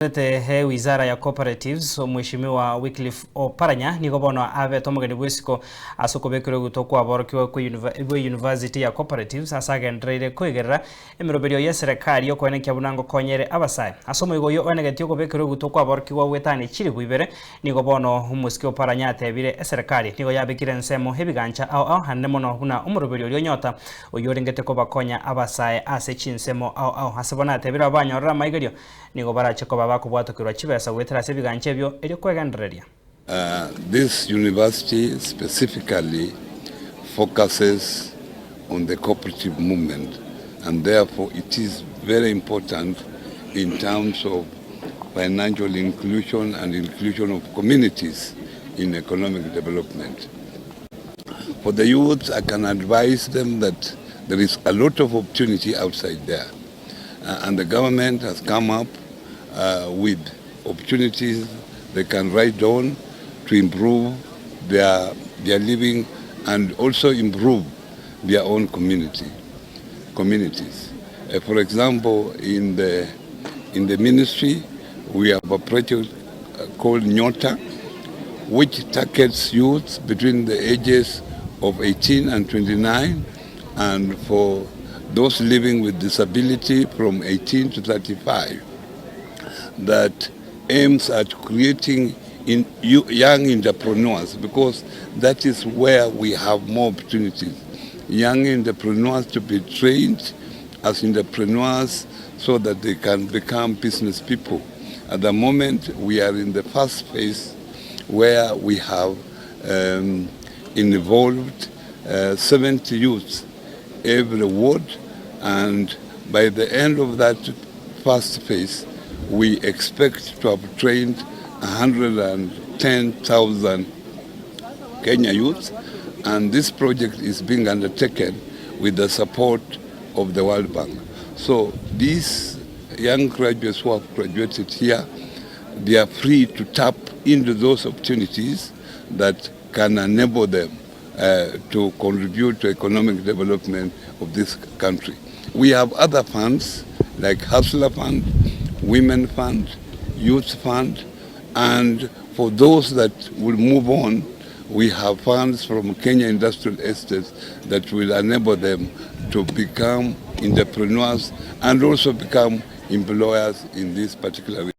He wizara ya cooperatives Mheshimiwa Wycliffe Oparanya niko bono ave tomogeni bwisiko asokobekero gutokwa borkiwa ku university ya cooperatives asagendreire kwigerera Emereoberio ya serikali yo kwenekya bunango konyere Abasae asomo igoyo onegeti okobekero gutokwa borkiwa wetani chiri bwibere niko bono umusiki Oparanya atebire serikali niko yabikire nsemo hebigancha au hanne mono huna OMOROBERIO ryo NYOTA oyorengete ko bakonya Abasae ase chinsemo au hasabona atebire abanyorora maigerio niko baracheko This university specifically focuses on the cooperative movement, and therefore it is very important in terms of financial inclusion and inclusion of communities in economic development. For the youth, I can advise them that there is a lot of opportunity outside there, and the government has come up with opportunities they can write on to improve their living and also improve their own communities. For example, in the ministry, we have a project called NYOTA, which targets youth between the ages of 18 and 29, and for those living with disability from 18 to 35. That aims at creating young entrepreneurs, because that is where we have more opportunities. Young entrepreneurs to be trained as entrepreneurs so that they can become business people. At the moment, we are in the first phase where we have involved 70 youths every ward, and by the end of that first phase, we expect to have trained 110,000 Kenya youths, and this project is being undertaken with the support of the World Bank. So these young graduates who have graduated here, they are free to tap into those opportunities that can enable them to contribute to economic development of this country. We have other funds like Hustler Fund, Women Fund, Youth Fund, and for those that will move on, we have funds from Kenya Industrial Estates that will enable them to become entrepreneurs and also become employers in this particular area.